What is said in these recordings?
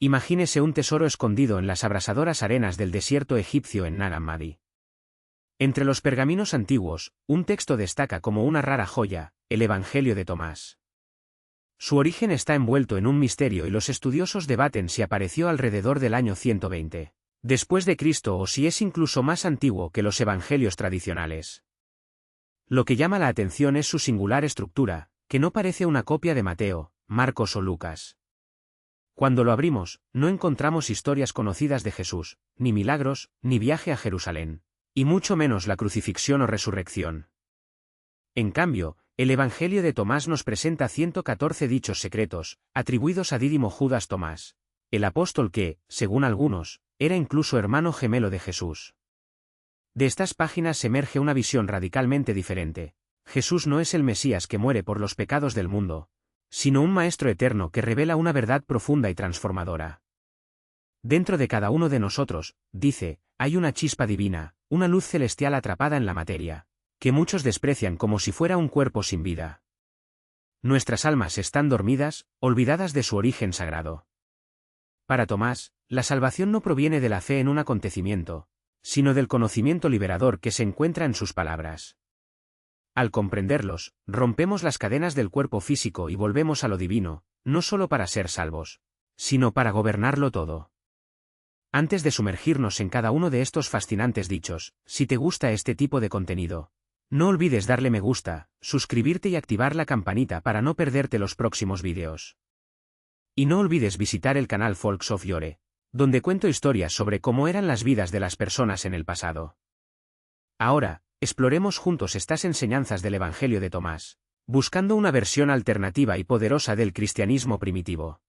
Imagínese un tesoro escondido en las abrasadoras arenas del desierto egipcio en Nag Hammadi. Entre los pergaminos antiguos, un texto destaca como una rara joya, el Evangelio de Tomás. Su origen está envuelto en un misterio y los estudiosos debaten si apareció alrededor del año 120 después de Cristo o si es incluso más antiguo que los evangelios tradicionales. Lo que llama la atención es su singular estructura, que no parece una copia de Mateo, Marcos o Lucas. Cuando lo abrimos, no encontramos historias conocidas de Jesús, ni milagros, ni viaje a Jerusalén, y mucho menos la crucifixión o resurrección. En cambio, el Evangelio de Tomás nos presenta 114 dichos secretos, atribuidos a Dídimo Judas Tomás, el apóstol que, según algunos, era incluso hermano gemelo de Jesús. De estas páginas emerge una visión radicalmente diferente. Jesús no es el Mesías que muere por los pecados del mundo, sino un Maestro eterno que revela una verdad profunda y transformadora. Dentro de cada uno de nosotros, dice, hay una chispa divina, una luz celestial atrapada en la materia, que muchos desprecian como si fuera un cuerpo sin vida. Nuestras almas están dormidas, olvidadas de su origen sagrado. Para Tomás, la salvación no proviene de la fe en un acontecimiento, sino del conocimiento liberador que se encuentra en sus palabras. Al comprenderlos, rompemos las cadenas del cuerpo físico y volvemos a lo divino, no solo para ser salvos, sino para gobernarlo todo. Antes de sumergirnos en cada uno de estos fascinantes dichos, si te gusta este tipo de contenido, no olvides darle me gusta, suscribirte y activar la campanita para no perderte los próximos vídeos. Y no olvides visitar el canal Folks of Yore, donde cuento historias sobre cómo eran las vidas de las personas en el pasado. Ahora, exploremos juntos estas enseñanzas del Evangelio de Tomás, buscando una versión alternativa y poderosa del cristianismo primitivo.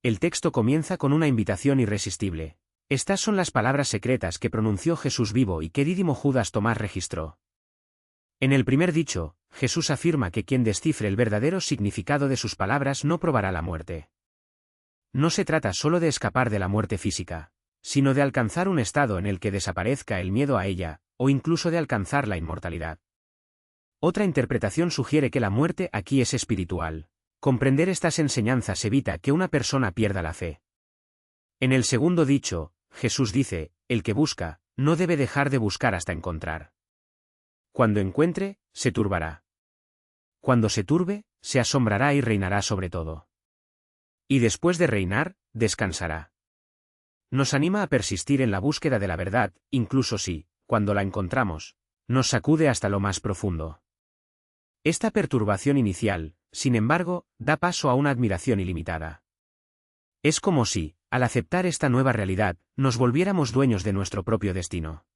El texto comienza con una invitación irresistible. Estas son las palabras secretas que pronunció Jesús vivo y que Dídimo Judas Tomás registró. En el primer dicho, Jesús afirma que quien descifre el verdadero significado de sus palabras no probará la muerte. No se trata solo de escapar de la muerte física, sino de alcanzar un estado en el que desaparezca el miedo a ella, o incluso de alcanzar la inmortalidad. Otra interpretación sugiere que la muerte aquí es espiritual. Comprender estas enseñanzas evita que una persona pierda la fe. En el segundo dicho, Jesús dice, el que busca, no debe dejar de buscar hasta encontrar. Cuando encuentre, se turbará. Cuando se turbe, se asombrará y reinará sobre todo. Y después de reinar, descansará. Nos anima a persistir en la búsqueda de la verdad, incluso si, cuando la encontramos, nos sacude hasta lo más profundo. Esta perturbación inicial, sin embargo, da paso a una admiración ilimitada. Es como si, al aceptar esta nueva realidad, nos volviéramos dueños de nuestro propio destino.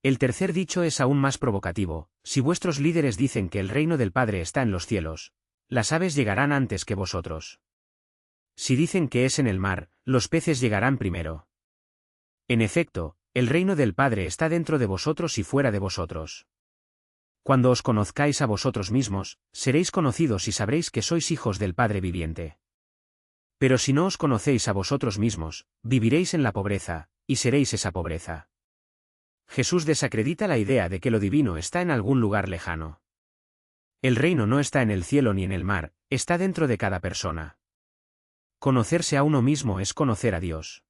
El tercer dicho es aún más provocativo: si vuestros líderes dicen que el reino del Padre está en los cielos, las aves llegarán antes que vosotros. Si dicen que es en el mar, los peces llegarán primero. En efecto, el reino del Padre está dentro de vosotros y fuera de vosotros. Cuando os conozcáis a vosotros mismos, seréis conocidos y sabréis que sois hijos del Padre viviente. Pero si no os conocéis a vosotros mismos, viviréis en la pobreza, y seréis esa pobreza. Jesús desacredita la idea de que lo divino está en algún lugar lejano. El reino no está en el cielo ni en el mar, está dentro de cada persona. Conocerse a uno mismo es conocer a Dios.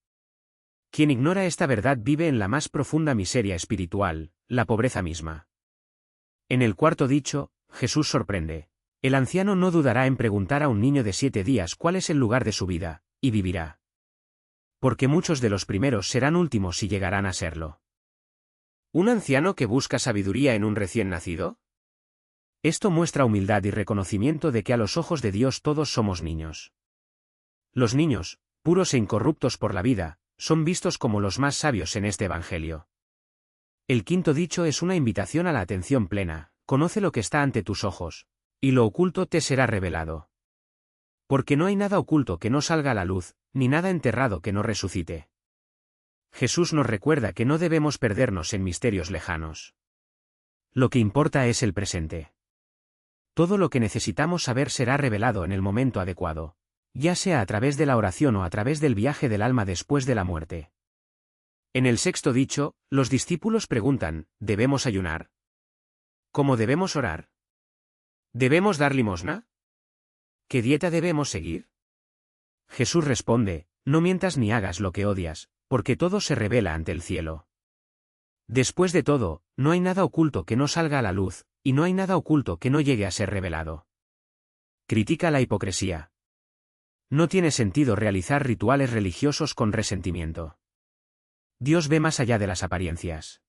Quien ignora esta verdad vive en la más profunda miseria espiritual, la pobreza misma. En el cuarto dicho, Jesús sorprende. El anciano no dudará en preguntar a un niño de 7 días cuál es el lugar de su vida, y vivirá. Porque muchos de los primeros serán últimos y llegarán a serlo. ¿Un anciano que busca sabiduría en un recién nacido? Esto muestra humildad y reconocimiento de que a los ojos de Dios todos somos niños. Los niños, puros e incorruptos por la vida, son vistos como los más sabios en este Evangelio. El quinto dicho es una invitación a la atención plena: conoce lo que está ante tus ojos, y lo oculto te será revelado. Porque no hay nada oculto que no salga a la luz, ni nada enterrado que no resucite. Jesús nos recuerda que no debemos perdernos en misterios lejanos. Lo que importa es el presente. Todo lo que necesitamos saber será revelado en el momento adecuado, ya sea a través de la oración o a través del viaje del alma después de la muerte. En el sexto dicho, los discípulos preguntan: ¿debemos ayunar? ¿Cómo debemos orar? ¿Debemos dar limosna? ¿Qué dieta debemos seguir? Jesús responde: No mientas ni hagas lo que odias, porque todo se revela ante el cielo. Después de todo, no hay nada oculto que no salga a la luz, y no hay nada oculto que no llegue a ser revelado. Critica la hipocresía. No tiene sentido realizar rituales religiosos con resentimiento. Dios ve más allá de las apariencias.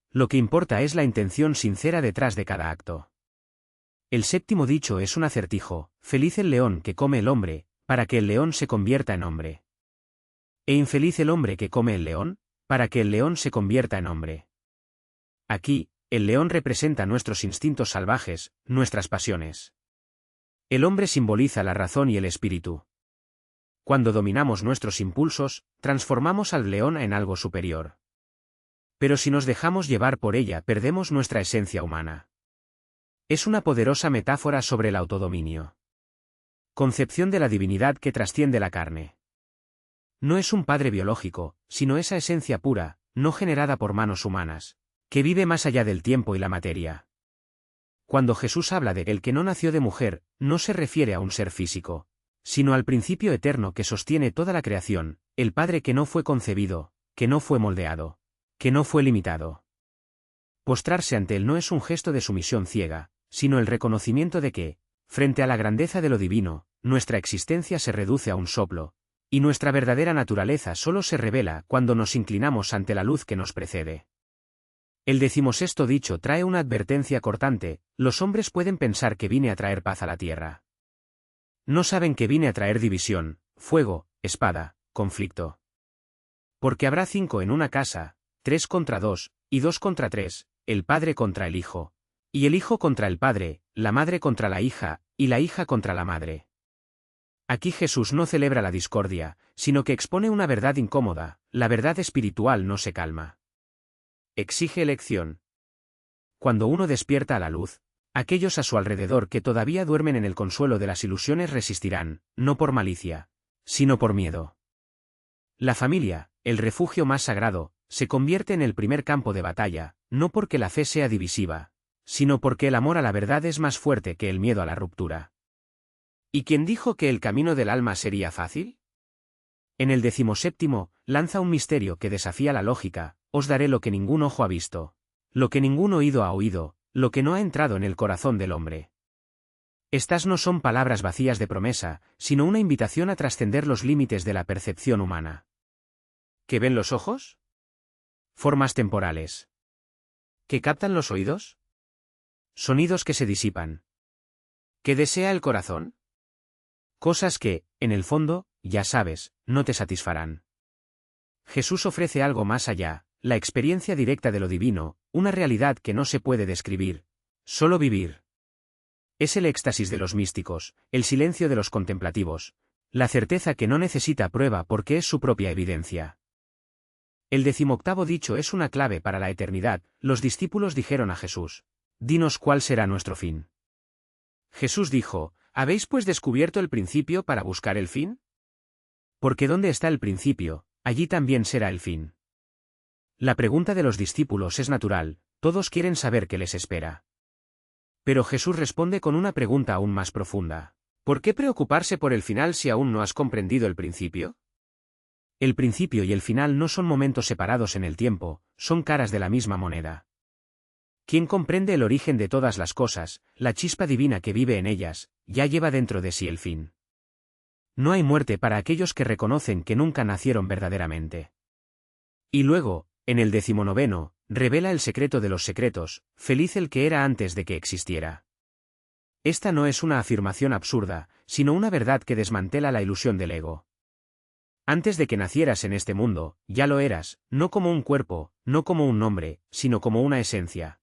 Lo que importa es la intención sincera detrás de cada acto. El séptimo dicho es un acertijo: feliz el león que come el hombre, para que el león se convierta en hombre. E infeliz el hombre que come el león, para que el león se convierta en hombre. Aquí, el león representa nuestros instintos salvajes, nuestras pasiones. El hombre simboliza la razón y el espíritu. Cuando dominamos nuestros impulsos, transformamos al león en algo superior. Pero si nos dejamos llevar por ella, perdemos nuestra esencia humana. Es una poderosa metáfora sobre el autodominio. Concepción de la divinidad que trasciende la carne. No es un padre biológico, sino esa esencia pura, no generada por manos humanas, que vive más allá del tiempo y la materia. Cuando Jesús habla de el que no nació de mujer, no se refiere a un ser físico, sino al principio eterno que sostiene toda la creación, el Padre que no fue concebido, que no fue moldeado, que no fue limitado. Postrarse ante él no es un gesto de sumisión ciega, sino el reconocimiento de que, frente a la grandeza de lo divino, nuestra existencia se reduce a un soplo, y nuestra verdadera naturaleza solo se revela cuando nos inclinamos ante la luz que nos precede. El 16º dicho trae una advertencia cortante: los hombres pueden pensar que vine a traer paz a la tierra. No saben que vine a traer división, fuego, espada, conflicto. Porque habrá 5 en una casa, 3 contra 2, y 2 contra 3, el padre contra el hijo, y el hijo contra el padre, la madre contra la hija, y la hija contra la madre. Aquí Jesús no celebra la discordia, sino que expone una verdad incómoda: la verdad espiritual no se calma. Exige elección. Cuando uno despierta a la luz, aquellos a su alrededor que todavía duermen en el consuelo de las ilusiones resistirán, no por malicia, sino por miedo. La familia, el refugio más sagrado, se convierte en el primer campo de batalla, no porque la fe sea divisiva, sino porque el amor a la verdad es más fuerte que el miedo a la ruptura. ¿Y quién dijo que el camino del alma sería fácil? En el 17º, lanza un misterio que desafía la lógica: os daré lo que ningún ojo ha visto, lo que ningún oído ha oído, lo que no ha entrado en el corazón del hombre. Estas no son palabras vacías de promesa, sino una invitación a trascender los límites de la percepción humana. ¿Qué ven los ojos? Formas temporales. ¿Qué captan los oídos? Sonidos que se disipan. ¿Qué desea el corazón? Cosas que, en el fondo, ya sabes, no te satisfarán. Jesús ofrece algo más allá: la experiencia directa de lo divino, una realidad que no se puede describir, solo vivir. Es el éxtasis de los místicos, el silencio de los contemplativos, la certeza que no necesita prueba porque es su propia evidencia. El 18º dicho es una clave para la eternidad: los discípulos dijeron a Jesús: dinos cuál será nuestro fin. Jesús dijo: ¿habéis pues descubierto el principio para buscar el fin? Porque donde está el principio, allí también será el fin. La pregunta de los discípulos es natural: todos quieren saber qué les espera. Pero Jesús responde con una pregunta aún más profunda: ¿por qué preocuparse por el final si aún no has comprendido el principio? El principio y el final no son momentos separados en el tiempo, son caras de la misma moneda. Quien comprende el origen de todas las cosas, la chispa divina que vive en ellas, ya lleva dentro de sí el fin. No hay muerte para aquellos que reconocen que nunca nacieron verdaderamente. Y luego, en el 19º, revela el secreto de los secretos: feliz el que era antes de que existiera. Esta no es una afirmación absurda, sino una verdad que desmantela la ilusión del ego. Antes de que nacieras en este mundo, ya lo eras, no como un cuerpo, no como un nombre, sino como una esencia.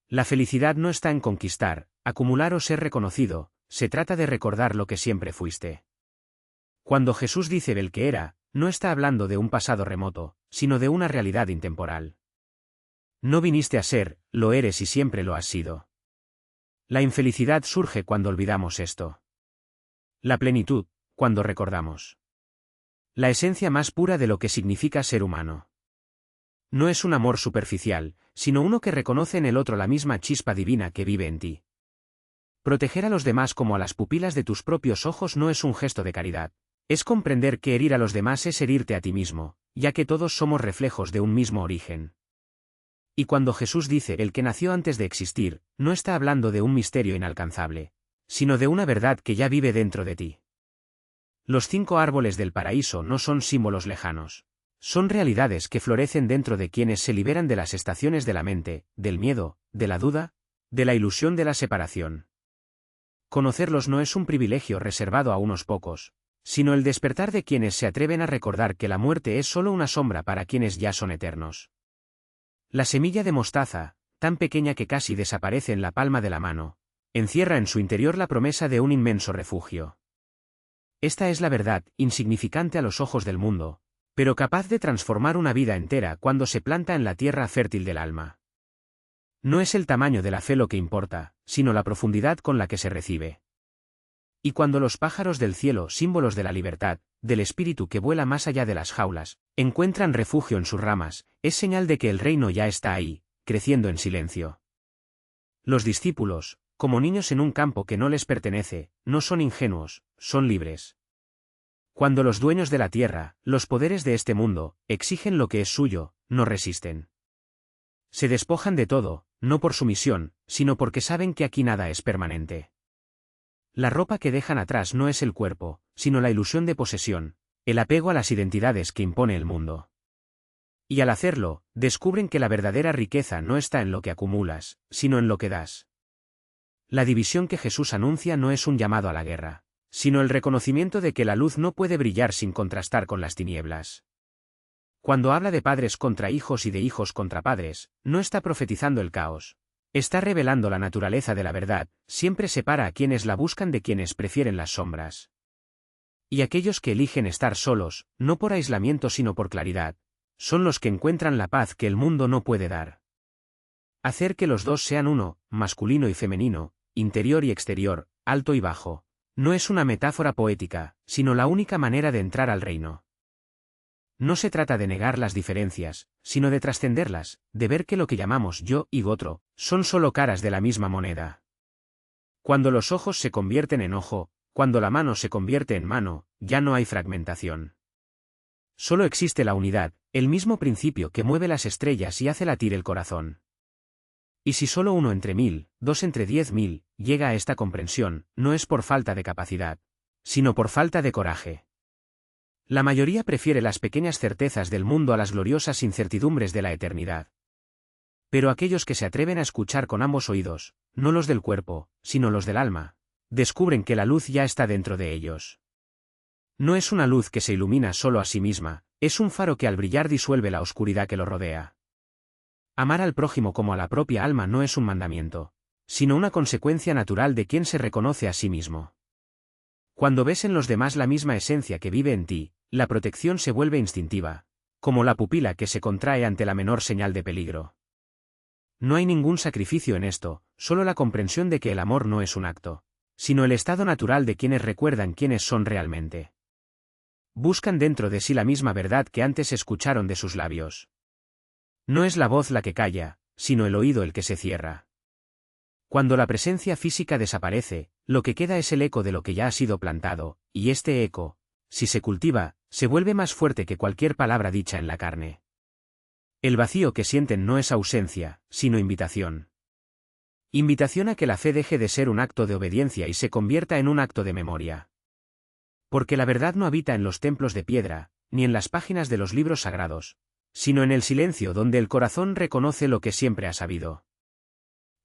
La felicidad no está en conquistar, acumular o ser reconocido, se trata de recordar lo que siempre fuiste. Cuando Jesús dice el que era, no está hablando de un pasado remoto, sino de una realidad intemporal. No viniste a ser, lo eres y siempre lo has sido. La infelicidad surge cuando olvidamos esto. La plenitud, cuando recordamos. La esencia más pura de lo que significa ser humano. No es un amor superficial, sino uno que reconoce en el otro la misma chispa divina que vive en ti. Proteger a los demás como a las pupilas de tus propios ojos no es un gesto de caridad, Es comprender que herir a los demás es herirte a ti mismo, ya que todos somos reflejos de un mismo origen. Y cuando Jesús dice el que nació antes de existir, no está hablando de un misterio inalcanzable, sino de una verdad que ya vive dentro de ti. Los 5 árboles del paraíso no son símbolos lejanos. Son realidades que florecen dentro de quienes se liberan de las estaciones de la mente, del miedo, de la duda, de la ilusión de la separación. Conocerlos no es un privilegio reservado a unos pocos, sino el despertar de quienes se atreven a recordar que la muerte es solo una sombra para quienes ya son eternos. La semilla de mostaza, tan pequeña que casi desaparece en la palma de la mano, encierra en su interior la promesa de un inmenso refugio. Esta es la verdad, insignificante a los ojos del mundo, pero capaz de transformar una vida entera cuando se planta en la tierra fértil del alma. No es el tamaño de la fe lo que importa, sino la profundidad con la que se recibe. Y cuando los pájaros del cielo, símbolos de la libertad, del espíritu que vuela más allá de las jaulas, encuentran refugio en sus ramas, es señal de que el reino ya está ahí, creciendo en silencio. Los discípulos, como niños en un campo que no les pertenece, no son ingenuos, son libres. Cuando los dueños de la tierra, los poderes de este mundo, exigen lo que es suyo, no resisten. Se despojan de todo, no por sumisión, sino porque saben que aquí nada es permanente. La ropa que dejan atrás no es el cuerpo, sino la ilusión de posesión, el apego a las identidades que impone el mundo. Y al hacerlo, descubren que la verdadera riqueza no está en lo que acumulas, sino en lo que das. La división que Jesús anuncia no es un llamado a la guerra, sino el reconocimiento de que la luz no puede brillar sin contrastar con las tinieblas. Cuando habla de padres contra hijos y de hijos contra padres, no está profetizando el caos. Está revelando la naturaleza de la verdad, siempre separa a quienes la buscan de quienes prefieren las sombras. Y aquellos que eligen estar solos, no por aislamiento sino por claridad, son los que encuentran la paz que el mundo no puede dar. Hacer que los dos sean uno, masculino y femenino, interior y exterior, alto y bajo, no es una metáfora poética, sino la única manera de entrar al reino. No se trata de negar las diferencias, sino de trascenderlas, de ver que lo que llamamos yo y otro, son solo caras de la misma moneda. Cuando los ojos se convierten en ojo, cuando la mano se convierte en mano, ya no hay fragmentación. Solo existe la unidad, el mismo principio que mueve las estrellas y hace latir el corazón. Y si solo 1 entre 1000, 2 entre 10.000, llega a esta comprensión, no es por falta de capacidad, sino por falta de coraje. La mayoría prefiere las pequeñas certezas del mundo a las gloriosas incertidumbres de la eternidad. Pero aquellos que se atreven a escuchar con ambos oídos, no los del cuerpo, sino los del alma, descubren que la luz ya está dentro de ellos. No es una luz que se ilumina solo a sí misma, es un faro que al brillar disuelve la oscuridad que lo rodea. Amar al prójimo como a la propia alma no es un mandamiento, sino una consecuencia natural de quien se reconoce a sí mismo. Cuando ves en los demás la misma esencia que vive en ti, la protección se vuelve instintiva, como la pupila que se contrae ante la menor señal de peligro. No hay ningún sacrificio en esto, solo la comprensión de que el amor no es un acto, sino el estado natural de quienes recuerdan quiénes son realmente. Buscan dentro de sí la misma verdad que antes escucharon de sus labios. No es la voz la que calla, sino el oído el que se cierra. Cuando la presencia física desaparece, lo que queda es el eco de lo que ya ha sido plantado, y este eco, si se cultiva, se vuelve más fuerte que cualquier palabra dicha en la carne. El vacío que sienten no es ausencia, sino invitación. Invitación a que la fe deje de ser un acto de obediencia y se convierta en un acto de memoria. Porque la verdad no habita en los templos de piedra, ni en las páginas de los libros sagrados, sino en el silencio donde el corazón reconoce lo que siempre ha sabido.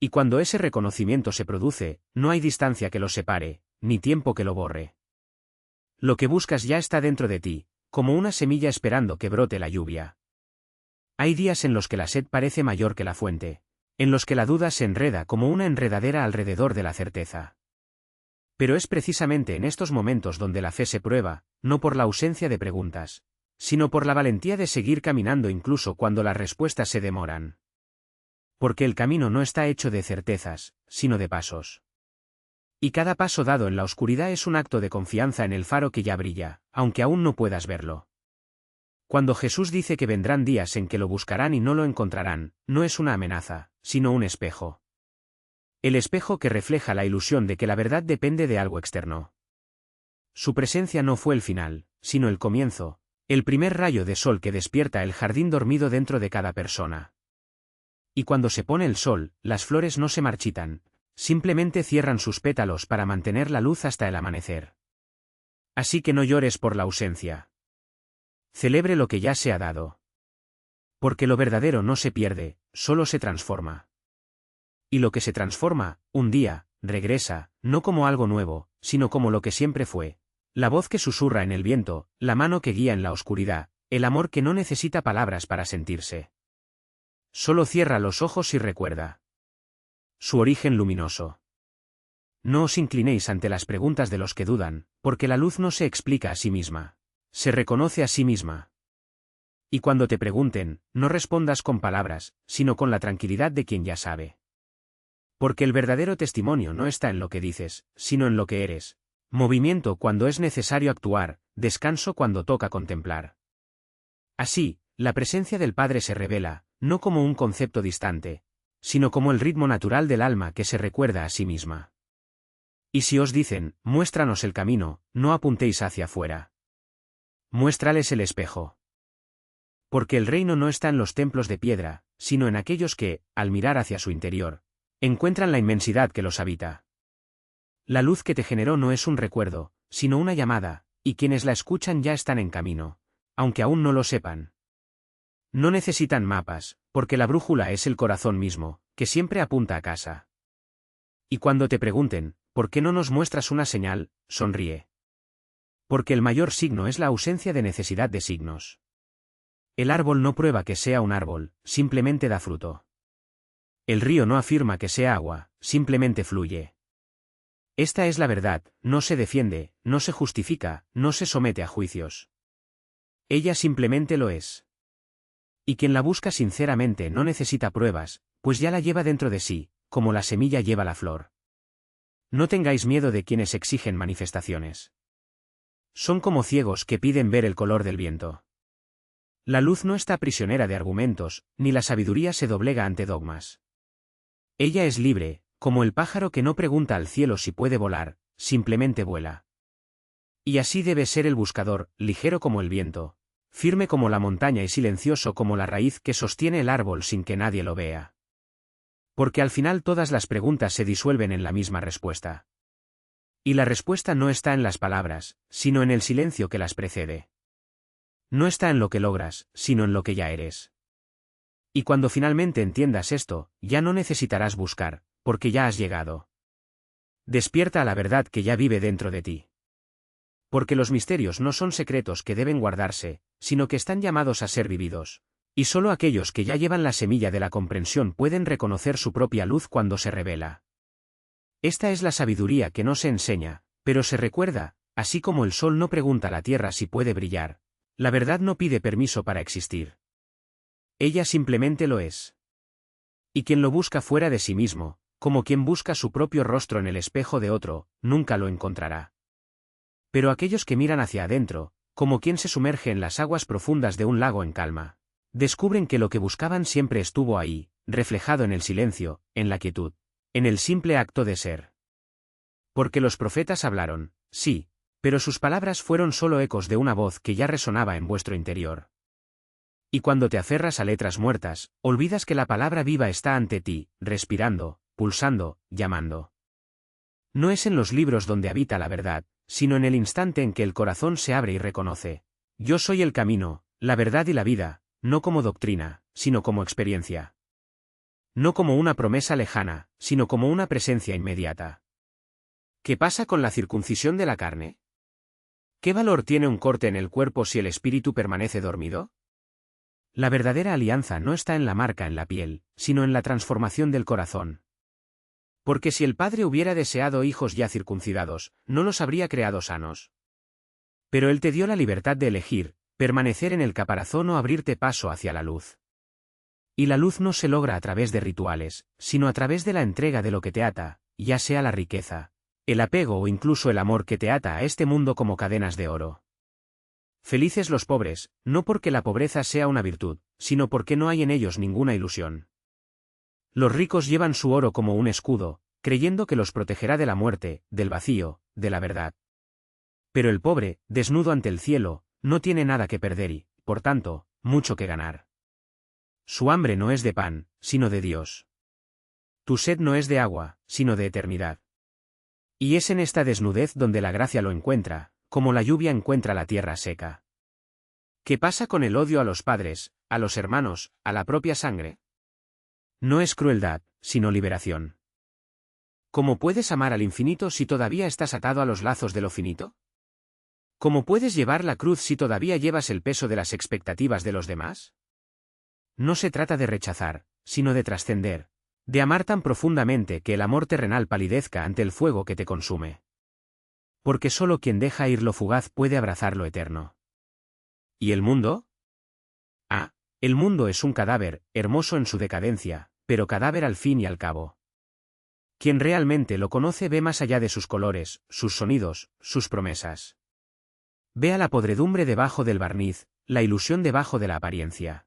Y cuando ese reconocimiento se produce, no hay distancia que lo separe, ni tiempo que lo borre. Lo que buscas ya está dentro de ti, como una semilla esperando que brote la lluvia. Hay días en los que la sed parece mayor que la fuente, en los que la duda se enreda como una enredadera alrededor de la certeza. Pero es precisamente en estos momentos donde la fe se prueba, no por la ausencia de preguntas, sino por la valentía de seguir caminando incluso cuando las respuestas se demoran. Porque el camino no está hecho de certezas, sino de pasos. Y cada paso dado en la oscuridad es un acto de confianza en el faro que ya brilla, aunque aún no puedas verlo. Cuando Jesús dice que vendrán días en que lo buscarán y no lo encontrarán, no es una amenaza, sino un espejo. El espejo que refleja la ilusión de que la verdad depende de algo externo. Su presencia no fue el final, sino el comienzo, el primer rayo de sol que despierta el jardín dormido dentro de cada persona. Y cuando se pone el sol, las flores no se marchitan, simplemente cierran sus pétalos para mantener la luz hasta el amanecer. Así que no llores por la ausencia. Celebre lo que ya se ha dado. Porque lo verdadero no se pierde, solo se transforma. Y lo que se transforma, un día, regresa, no como algo nuevo, sino como lo que siempre fue. La voz que susurra en el viento, la mano que guía en la oscuridad, el amor que no necesita palabras para sentirse. Solo cierra los ojos y recuerda su origen luminoso. No os inclinéis ante las preguntas de los que dudan, porque la luz no se explica a sí misma. Se reconoce a sí misma. Y cuando te pregunten, no respondas con palabras, sino con la tranquilidad de quien ya sabe. Porque el verdadero testimonio no está en lo que dices, sino en lo que eres. Movimiento cuando es necesario actuar, descanso cuando toca contemplar. Así, la presencia del Padre se revela, no como un concepto distante, sino como el ritmo natural del alma que se recuerda a sí misma. Y si os dicen, muéstranos el camino, no apuntéis hacia afuera. Muéstrales el espejo. Porque el reino no está en los templos de piedra, sino en aquellos que, al mirar hacia su interior, encuentran la inmensidad que los habita. La luz que te generó no es un recuerdo, sino una llamada, y quienes la escuchan ya están en camino, aunque aún no lo sepan. No necesitan mapas, porque la brújula es el corazón mismo, que siempre apunta a casa. Y cuando te pregunten, ¿por qué no nos muestras una señal?, sonríe. Porque el mayor signo es la ausencia de necesidad de signos. El árbol no prueba que sea un árbol, simplemente da fruto. El río no afirma que sea agua, simplemente fluye. Esta es la verdad, no se defiende, no se justifica, no se somete a juicios. Ella simplemente lo es. Y quien la busca sinceramente no necesita pruebas, pues ya la lleva dentro de sí, como la semilla lleva la flor. No tengáis miedo de quienes exigen manifestaciones. Son como ciegos que piden ver el color del viento. La luz no está prisionera de argumentos, ni la sabiduría se doblega ante dogmas. Ella es libre, como el pájaro que no pregunta al cielo si puede volar, simplemente vuela. Y así debe ser el buscador, ligero como el viento, firme como la montaña y silencioso como la raíz que sostiene el árbol sin que nadie lo vea. Porque al final todas las preguntas se disuelven en la misma respuesta. Y la respuesta no está en las palabras, sino en el silencio que las precede. No está en lo que logras, sino en lo que ya eres. Y cuando finalmente entiendas esto, ya no necesitarás buscar, porque ya has llegado. Despierta a la verdad que ya vive dentro de ti. Porque los misterios no son secretos que deben guardarse, sino que están llamados a ser vividos. Y solo aquellos que ya llevan la semilla de la comprensión pueden reconocer su propia luz cuando se revela. Esta es la sabiduría que no se enseña, pero se recuerda, así como el sol no pregunta a la tierra si puede brillar. La verdad no pide permiso para existir. Ella simplemente lo es. Y quien lo busca fuera de sí mismo, como quien busca su propio rostro en el espejo de otro, nunca lo encontrará. Pero aquellos que miran hacia adentro, como quien se sumerge en las aguas profundas de un lago en calma, descubren que lo que buscaban siempre estuvo ahí, reflejado en el silencio, en la quietud, en el simple acto de ser. Porque los profetas hablaron, sí, pero sus palabras fueron solo ecos de una voz que ya resonaba en vuestro interior. Y cuando te aferras a letras muertas, olvidas que la palabra viva está ante ti, respirando, pulsando, llamando. No es en los libros donde habita la verdad, sino en el instante en que el corazón se abre y reconoce: yo soy el camino, la verdad y la vida, no como doctrina, sino como experiencia. No como una promesa lejana, sino como una presencia inmediata. ¿Qué pasa con la circuncisión de la carne? ¿Qué valor tiene un corte en el cuerpo si el espíritu permanece dormido? La verdadera alianza no está en la marca en la piel, sino en la transformación del corazón. Porque si el Padre hubiera deseado hijos ya circuncidados, no los habría creado sanos. Pero Él te dio la libertad de elegir, permanecer en el caparazón o abrirte paso hacia la luz. Y la luz no se logra a través de rituales, sino a través de la entrega de lo que te ata, ya sea la riqueza, el apego o incluso el amor que te ata a este mundo como cadenas de oro. Felices los pobres, no porque la pobreza sea una virtud, sino porque no hay en ellos ninguna ilusión. Los ricos llevan su oro como un escudo, creyendo que los protegerá de la muerte, del vacío, de la verdad. Pero el pobre, desnudo ante el cielo, no tiene nada que perder y, por tanto, mucho que ganar. Su hambre no es de pan, sino de Dios. Tu sed no es de agua, sino de eternidad. Y es en esta desnudez donde la gracia lo encuentra, como la lluvia encuentra la tierra seca. ¿Qué pasa con el odio a los padres, a los hermanos, a la propia sangre? No es crueldad, sino liberación. ¿Cómo puedes amar al infinito si todavía estás atado a los lazos de lo finito? ¿Cómo puedes llevar la cruz si todavía llevas el peso de las expectativas de los demás? No se trata de rechazar, sino de trascender, de amar tan profundamente que el amor terrenal palidezca ante el fuego que te consume. Porque solo quien deja ir lo fugaz puede abrazar lo eterno. ¿Y el mundo? Ah, el mundo es un cadáver, hermoso en su decadencia, pero cadáver al fin y al cabo. Quien realmente lo conoce ve más allá de sus colores, sus sonidos, sus promesas. Ve a la podredumbre debajo del barniz, la ilusión debajo de la apariencia.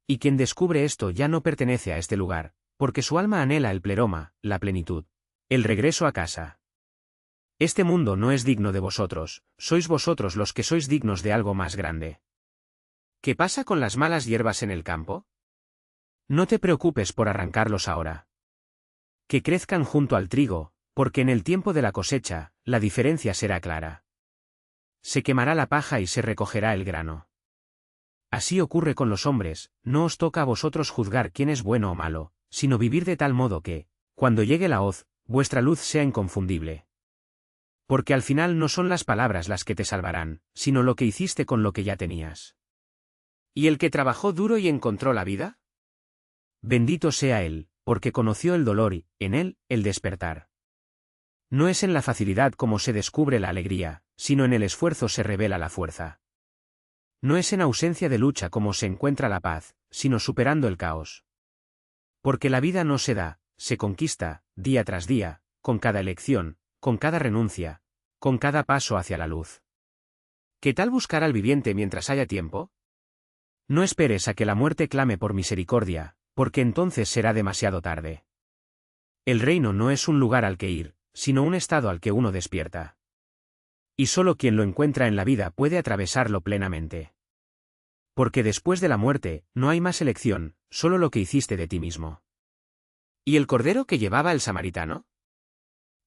Y quien descubre esto ya no pertenece a este lugar, porque su alma anhela el pleroma, la plenitud, el regreso a casa. Este mundo no es digno de vosotros, sois vosotros los que sois dignos de algo más grande. ¿Qué pasa con las malas hierbas en el campo? No te preocupes por arrancarlos ahora. Que crezcan junto al trigo, porque en el tiempo de la cosecha, la diferencia será clara. Se quemará la paja y se recogerá el grano. Así ocurre con los hombres, no os toca a vosotros juzgar quién es bueno o malo, sino vivir de tal modo que, cuando llegue la hoz, vuestra luz sea inconfundible. Porque al final no son las palabras las que te salvarán, sino lo que hiciste con lo que ya tenías. ¿Y el que trabajó duro y encontró la vida? Bendito sea él, porque conoció el dolor y, en él, el despertar. No es en la facilidad como se descubre la alegría, sino en el esfuerzo se revela la fuerza. No es en ausencia de lucha como se encuentra la paz, sino superando el caos. Porque la vida no se da, se conquista, día tras día, con cada elección, con cada renuncia, con cada paso hacia la luz. ¿Qué tal buscar al viviente mientras haya tiempo? No esperes a que la muerte clame por misericordia, porque entonces será demasiado tarde. El reino no es un lugar al que ir, sino un estado al que uno despierta. Y solo quien lo encuentra en la vida puede atravesarlo plenamente. Porque después de la muerte, no hay más elección, solo lo que hiciste de ti mismo. ¿Y el cordero que llevaba el samaritano?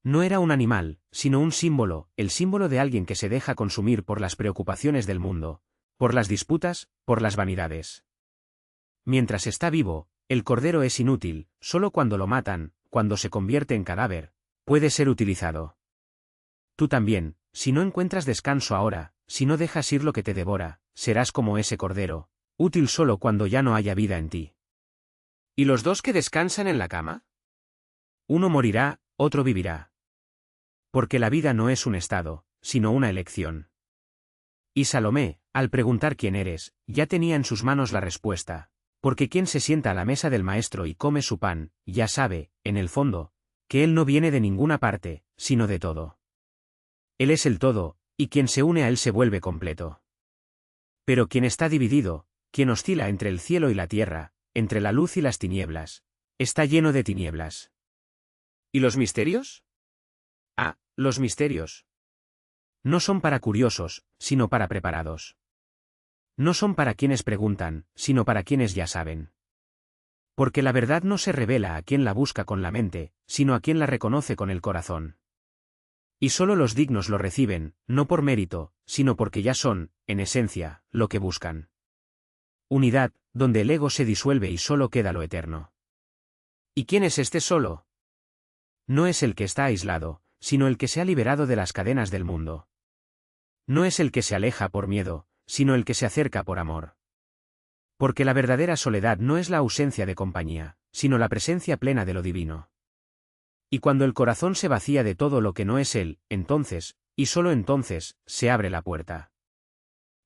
No era un animal, sino un símbolo, el símbolo de alguien que se deja consumir por las preocupaciones del mundo, por las disputas, por las vanidades. Mientras está vivo, el cordero es inútil, solo cuando lo matan, cuando se convierte en cadáver, puede ser utilizado. Tú también, si no encuentras descanso ahora, si no dejas ir lo que te devora, serás como ese cordero, útil solo cuando ya no haya vida en ti. ¿Y los dos que descansan en la cama? Uno morirá, otro vivirá. Porque la vida no es un estado, sino una elección. Y Salomé, al preguntar quién eres, ya tenía en sus manos la respuesta, porque quien se sienta a la mesa del maestro y come su pan, ya sabe, en el fondo, que él no viene de ninguna parte, sino de todo. Él es el todo, y quien se une a él se vuelve completo. Pero quien está dividido, quien oscila entre el cielo y la tierra, entre la luz y las tinieblas, está lleno de tinieblas. ¿Y los misterios? Ah, los misterios. No son para curiosos, sino para preparados. No son para quienes preguntan, sino para quienes ya saben. Porque la verdad no se revela a quien la busca con la mente, sino a quien la reconoce con el corazón. Y solo los dignos lo reciben, no por mérito, sino porque ya son, en esencia, lo que buscan. Unidad, donde el ego se disuelve y solo queda lo eterno. ¿Y quién es este solo? No es el que está aislado, sino el que se ha liberado de las cadenas del mundo. No es el que se aleja por miedo, sino el que se acerca por amor. Porque la verdadera soledad no es la ausencia de compañía, sino la presencia plena de lo divino. Y cuando el corazón se vacía de todo lo que no es él, entonces, y solo entonces, se abre la puerta.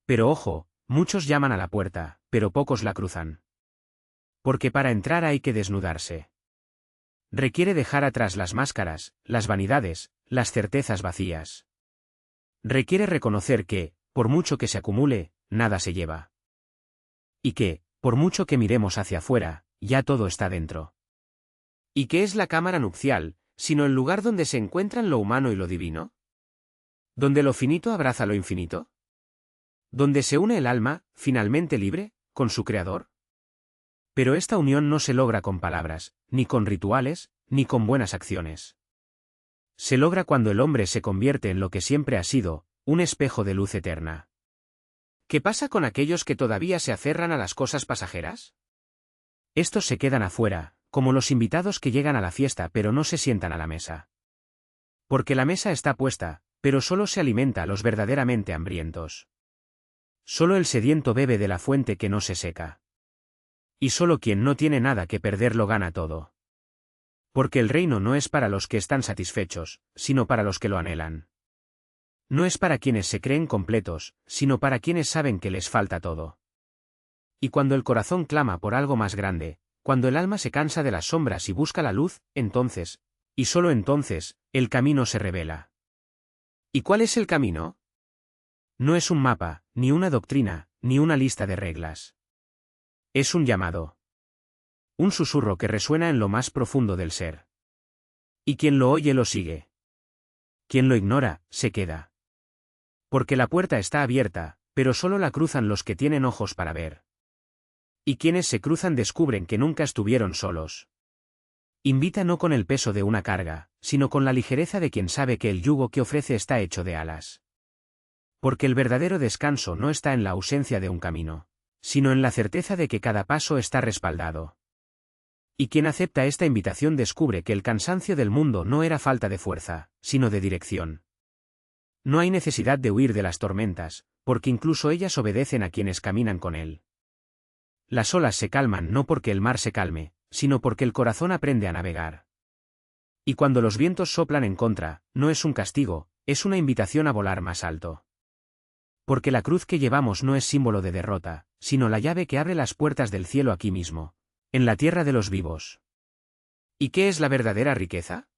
Pero ojo, muchos llaman a la puerta, pero pocos la cruzan. Porque para entrar hay que desnudarse. Requiere dejar atrás las máscaras, las vanidades, las certezas vacías. Requiere reconocer que, por mucho que se acumule, nada se lleva. Y que, por mucho que miremos hacia afuera, ya todo está dentro. ¿Y qué es la cámara nupcial, sino el lugar donde se encuentran lo humano y lo divino? ¿Donde lo finito abraza lo infinito? ¿Donde se une el alma, finalmente libre, con su creador? Pero esta unión no se logra con palabras, ni con rituales, ni con buenas acciones. Se logra cuando el hombre se convierte en lo que siempre ha sido, un espejo de luz eterna. ¿Qué pasa con aquellos que todavía se aferran a las cosas pasajeras? Estos se quedan afuera, como los invitados que llegan a la fiesta pero no se sientan a la mesa. Porque la mesa está puesta, pero solo se alimenta a los verdaderamente hambrientos. Solo el sediento bebe de la fuente que no se seca. Y solo quien no tiene nada que perder lo gana todo. Porque el reino no es para los que están satisfechos, sino para los que lo anhelan. No es para quienes se creen completos, sino para quienes saben que les falta todo. Y cuando el corazón clama por algo más grande, cuando el alma se cansa de las sombras y busca la luz, entonces, y solo entonces, el camino se revela. ¿Y cuál es el camino? No es un mapa, ni una doctrina, ni una lista de reglas. Es un llamado. Un susurro que resuena en lo más profundo del ser. Y quien lo oye lo sigue. Quien lo ignora, se queda. Porque la puerta está abierta, pero solo la cruzan los que tienen ojos para ver. Y quienes se cruzan descubren que nunca estuvieron solos. Invita no con el peso de una carga, sino con la ligereza de quien sabe que el yugo que ofrece está hecho de alas. Porque el verdadero descanso no está en la ausencia de un camino, sino en la certeza de que cada paso está respaldado. Y quien acepta esta invitación descubre que el cansancio del mundo no era falta de fuerza, sino de dirección. No hay necesidad de huir de las tormentas, porque incluso ellas obedecen a quienes caminan con él. Las olas se calman no porque el mar se calme, sino porque el corazón aprende a navegar. Y cuando los vientos soplan en contra, no es un castigo, es una invitación a volar más alto. Porque la cruz que llevamos no es símbolo de derrota, sino la llave que abre las puertas del cielo aquí mismo, en la tierra de los vivos. ¿Y qué es la verdadera riqueza?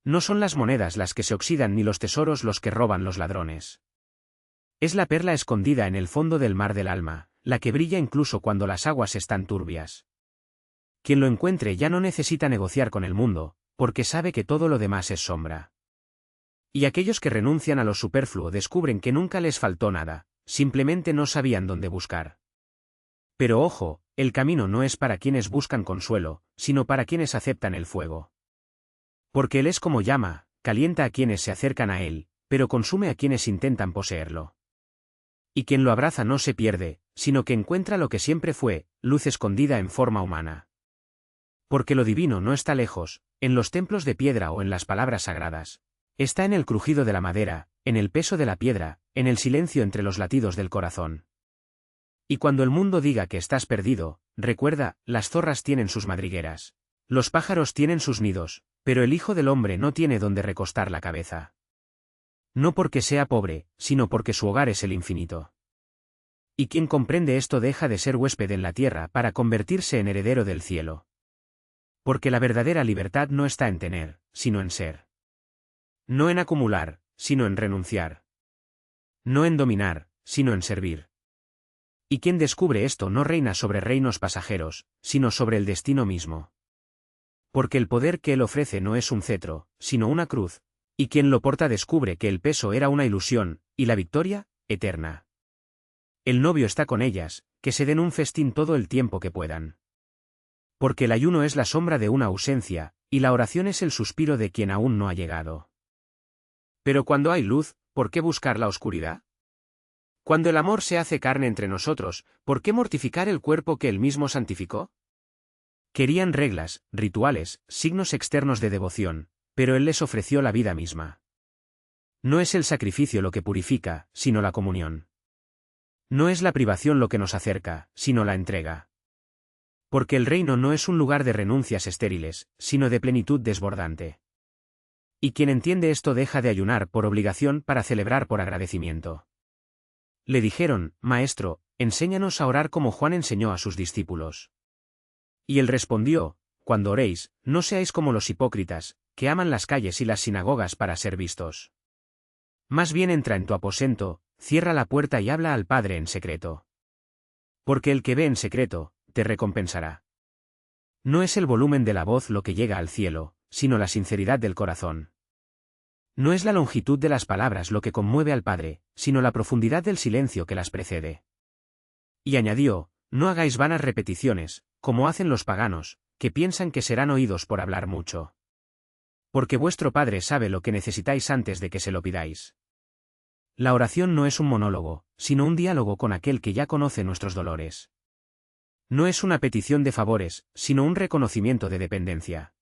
No son las monedas las que se oxidan ni los tesoros los que roban los ladrones. Es la perla escondida en el fondo del mar del alma, la que brilla incluso cuando las aguas están turbias. Quien lo encuentre ya no necesita negociar con el mundo, porque sabe que todo lo demás es sombra. Y aquellos que renuncian a lo superfluo descubren que nunca les faltó nada, simplemente no sabían dónde buscar. Pero ojo, el camino no es para quienes buscan consuelo, sino para quienes aceptan el fuego. Porque él es como llama, calienta a quienes se acercan a él, pero consume a quienes intentan poseerlo. Y quien lo abraza no se pierde, sino que encuentra lo que siempre fue, luz escondida en forma humana. Porque lo divino no está lejos, en los templos de piedra o en las palabras sagradas. Está en el crujido de la madera, en el peso de la piedra, en el silencio entre los latidos del corazón. Y cuando el mundo diga que estás perdido, recuerda, las zorras tienen sus madrigueras. Los pájaros tienen sus nidos, pero el Hijo del Hombre no tiene donde recostar la cabeza. No porque sea pobre, sino porque su hogar es el infinito. Y quien comprende esto deja de ser huésped en la tierra para convertirse en heredero del cielo. Porque la verdadera libertad no está en tener, sino en ser. No en acumular, sino en renunciar. No en dominar, sino en servir. Y quien descubre esto no reina sobre reinos pasajeros, sino sobre el destino mismo. Porque el poder que él ofrece no es un cetro, sino una cruz, y quien lo porta descubre que el peso era una ilusión, y la victoria, eterna. El novio está con ellas, que se den un festín todo el tiempo que puedan. Porque el ayuno es la sombra de una ausencia, y la oración es el suspiro de quien aún no ha llegado. Pero cuando hay luz, ¿por qué buscar la oscuridad? Cuando el amor se hace carne entre nosotros, ¿por qué mortificar el cuerpo que él mismo santificó? Querían reglas, rituales, signos externos de devoción, pero él les ofreció la vida misma. No es el sacrificio lo que purifica, sino la comunión. No es la privación lo que nos acerca, sino la entrega. Porque el reino no es un lugar de renuncias estériles, sino de plenitud desbordante. Y quien entiende esto deja de ayunar por obligación para celebrar por agradecimiento. Le dijeron, Maestro, enséñanos a orar como Juan enseñó a sus discípulos. Y él respondió, cuando oréis, no seáis como los hipócritas, que aman las calles y las sinagogas para ser vistos. Más bien entra en tu aposento, cierra la puerta y habla al Padre en secreto. Porque el que ve en secreto, te recompensará. No es el volumen de la voz lo que llega al cielo, sino la sinceridad del corazón. No es la longitud de las palabras lo que conmueve al Padre, sino la profundidad del silencio que las precede. Y añadió, no hagáis vanas repeticiones, como hacen los paganos, que piensan que serán oídos por hablar mucho. Porque vuestro Padre sabe lo que necesitáis antes de que se lo pidáis. La oración no es un monólogo, sino un diálogo con aquel que ya conoce nuestros dolores. No es una petición de favores, sino un reconocimiento de dependencia.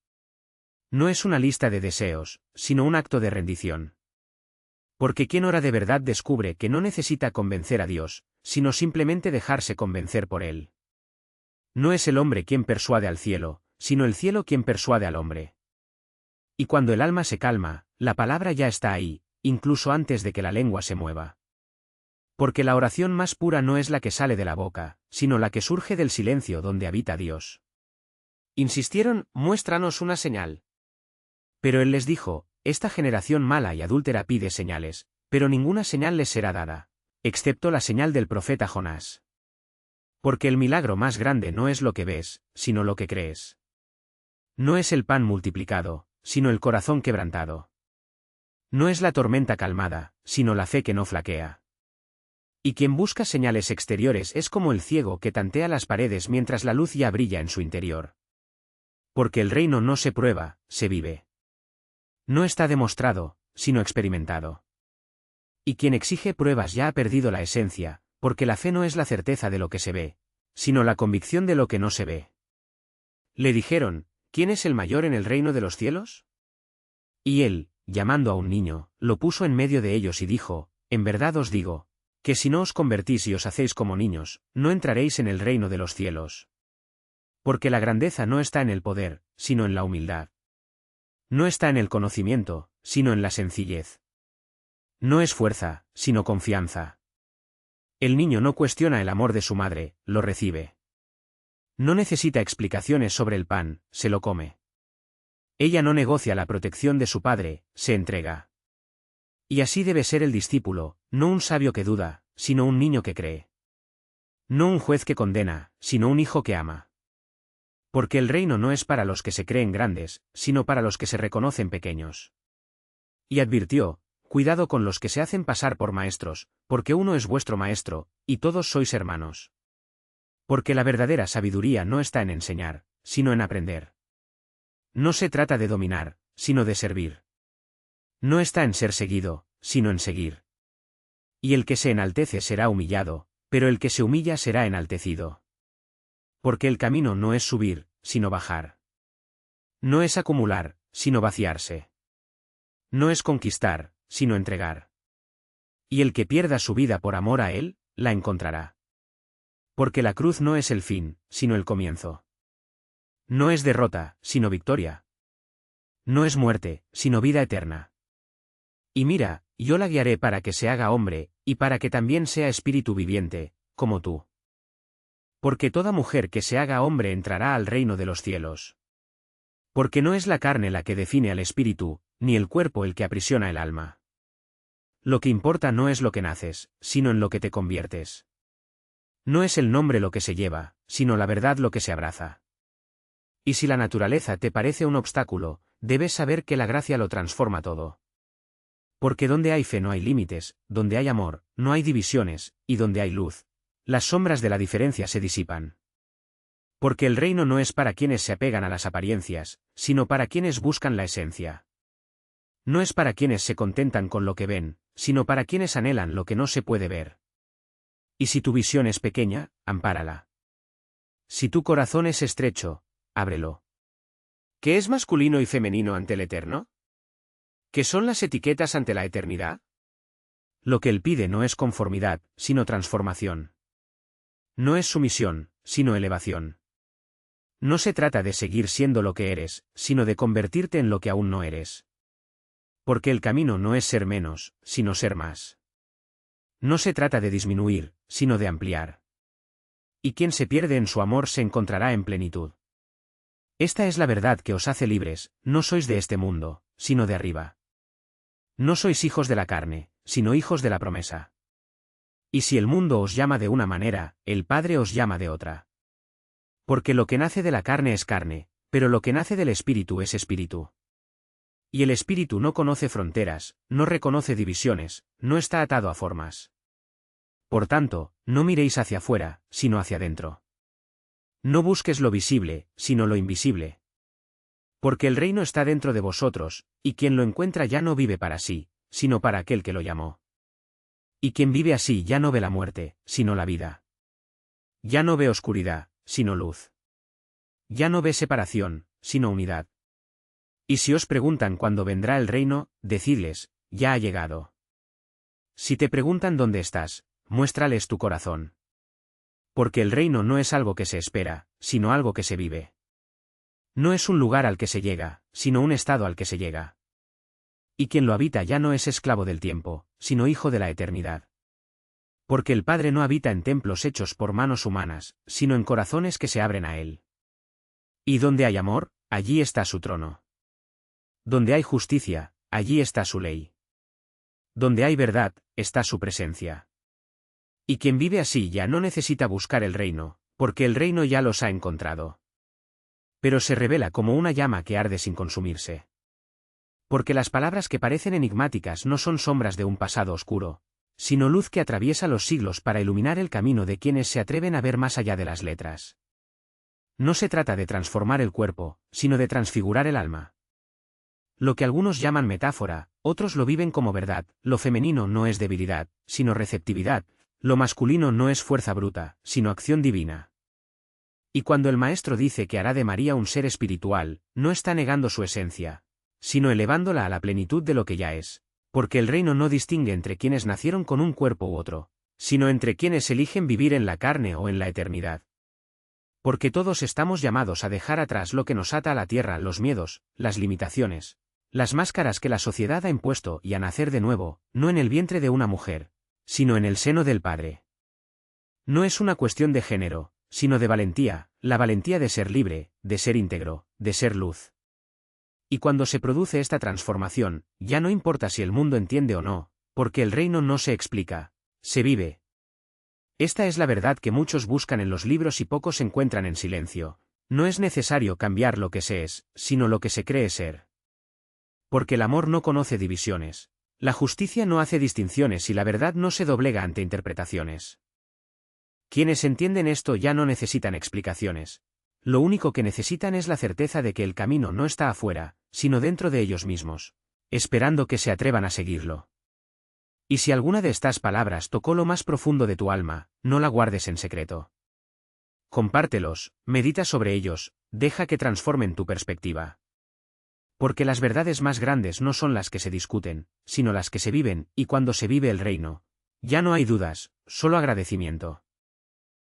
No es una lista de deseos, sino un acto de rendición. Porque quien ora de verdad descubre que no necesita convencer a Dios, sino simplemente dejarse convencer por Él. No es el hombre quien persuade al cielo, sino el cielo quien persuade al hombre. Y cuando el alma se calma, la palabra ya está ahí, incluso antes de que la lengua se mueva. Porque la oración más pura no es la que sale de la boca, sino la que surge del silencio donde habita Dios. Insistieron, muéstranos una señal. Pero él les dijo, esta generación mala y adúltera pide señales, pero ninguna señal les será dada, excepto la señal del profeta Jonás. Porque el milagro más grande no es lo que ves, sino lo que crees. No es el pan multiplicado, sino el corazón quebrantado. No es la tormenta calmada, sino la fe que no flaquea. Y quien busca señales exteriores es como el ciego que tantea las paredes mientras la luz ya brilla en su interior. Porque el reino no se prueba, se vive. No está demostrado, sino experimentado. Y quien exige pruebas ya ha perdido la esencia, porque la fe no es la certeza de lo que se ve, sino la convicción de lo que no se ve. Le dijeron, ¿quién es el mayor en el reino de los cielos? Y él, llamando a un niño, lo puso en medio de ellos y dijo, en verdad os digo, que si no os convertís y os hacéis como niños, no entraréis en el reino de los cielos. Porque la grandeza no está en el poder, sino en la humildad. No está en el conocimiento, sino en la sencillez. No es fuerza, sino confianza. El niño no cuestiona el amor de su madre, lo recibe. No necesita explicaciones sobre el pan, se lo come. Ella no negocia la protección de su padre, se entrega. Y así debe ser el discípulo, no un sabio que duda, sino un niño que cree. No un juez que condena, sino un hijo que ama. Porque el reino no es para los que se creen grandes, sino para los que se reconocen pequeños. Y advirtió, cuidado con los que se hacen pasar por maestros, porque uno es vuestro maestro, y todos sois hermanos. Porque la verdadera sabiduría no está en enseñar, sino en aprender. No se trata de dominar, sino de servir. No está en ser seguido, sino en seguir. Y el que se enaltece será humillado, pero el que se humilla será enaltecido. Porque el camino no es subir, sino bajar. No es acumular, sino vaciarse. No es conquistar, sino entregar. Y el que pierda su vida por amor a él, la encontrará. Porque la cruz no es el fin, sino el comienzo. No es derrota, sino victoria. No es muerte, sino vida eterna. Y mira, yo la guiaré para que se haga hombre, y para que también sea espíritu viviente, como tú. Porque toda mujer que se haga hombre entrará al reino de los cielos. Porque no es la carne la que define al espíritu, ni el cuerpo el que aprisiona el alma. Lo que importa no es lo que naces, sino en lo que te conviertes. No es el nombre lo que se lleva, sino la verdad lo que se abraza. Y si la naturaleza te parece un obstáculo, debes saber que la gracia lo transforma todo. Porque donde hay fe no hay límites, donde hay amor, no hay divisiones, y donde hay luz, las sombras de la diferencia se disipan. Porque el reino no es para quienes se apegan a las apariencias, sino para quienes buscan la esencia. No es para quienes se contentan con lo que ven, sino para quienes anhelan lo que no se puede ver. Y si tu visión es pequeña, ampárala. Si tu corazón es estrecho, ábrelo. ¿Qué es masculino y femenino ante el Eterno? ¿Qué son las etiquetas ante la eternidad? Lo que él pide no es conformidad, sino transformación. No es sumisión, sino elevación. No se trata de seguir siendo lo que eres, sino de convertirte en lo que aún no eres. Porque el camino no es ser menos, sino ser más. No se trata de disminuir, sino de ampliar. Y quien se pierde en su amor se encontrará en plenitud. Esta es la verdad que os hace libres, no sois de este mundo, sino de arriba. No sois hijos de la carne, sino hijos de la promesa. Y si el mundo os llama de una manera, el Padre os llama de otra. Porque lo que nace de la carne es carne, pero lo que nace del Espíritu es espíritu. Y el espíritu no conoce fronteras, no reconoce divisiones, no está atado a formas. Por tanto, no miréis hacia afuera, sino hacia adentro. No busques lo visible, sino lo invisible. Porque el reino está dentro de vosotros, y quien lo encuentra ya no vive para sí, sino para aquel que lo llamó. Y quien vive así ya no ve la muerte, sino la vida. Ya no ve oscuridad, sino luz. Ya no ve separación, sino unidad. Y si os preguntan cuándo vendrá el reino, decidles, ya ha llegado. Si te preguntan dónde estás, muéstrales tu corazón. Porque el reino no es algo que se espera, sino algo que se vive. No es un lugar al que se llega, sino un estado al que se llega. Y quien lo habita ya no es esclavo del tiempo, sino hijo de la eternidad. Porque el Padre no habita en templos hechos por manos humanas, sino en corazones que se abren a Él. Y donde hay amor, allí está su trono. Donde hay justicia, allí está su ley. Donde hay verdad, está su presencia. Y quien vive así ya no necesita buscar el reino, porque el reino ya los ha encontrado. Pero se revela como una llama que arde sin consumirse. Porque las palabras que parecen enigmáticas no son sombras de un pasado oscuro, sino luz que atraviesa los siglos para iluminar el camino de quienes se atreven a ver más allá de las letras. No se trata de transformar el cuerpo, sino de transfigurar el alma. Lo que algunos llaman metáfora, otros lo viven como verdad. Lo femenino no es debilidad, sino receptividad. Lo masculino no es fuerza bruta, sino acción divina. Y cuando el Maestro dice que hará de María un ser espiritual, no está negando su esencia, sino elevándola a la plenitud de lo que ya es, porque el reino no distingue entre quienes nacieron con un cuerpo u otro, sino entre quienes eligen vivir en la carne o en la eternidad. Porque todos estamos llamados a dejar atrás lo que nos ata a la tierra, los miedos, las limitaciones, las máscaras que la sociedad ha impuesto y a nacer de nuevo, no en el vientre de una mujer, sino en el seno del Padre. No es una cuestión de género, sino de valentía, la valentía de ser libre, de ser íntegro, de ser luz. Y cuando se produce esta transformación, ya no importa si el mundo entiende o no, porque el reino no se explica, se vive. Esta es la verdad que muchos buscan en los libros y pocos encuentran en silencio. No es necesario cambiar lo que se es, sino lo que se cree ser. Porque el amor no conoce divisiones, la justicia no hace distinciones y la verdad no se doblega ante interpretaciones. Quienes entienden esto ya no necesitan explicaciones. Lo único que necesitan es la certeza de que el camino no está afuera, sino dentro de ellos mismos, esperando que se atrevan a seguirlo. Y si alguna de estas palabras tocó lo más profundo de tu alma, no la guardes en secreto. Compártelos, medita sobre ellos, deja que transformen tu perspectiva. Porque las verdades más grandes no son las que se discuten, sino las que se viven, y cuando se vive el reino, ya no hay dudas, solo agradecimiento.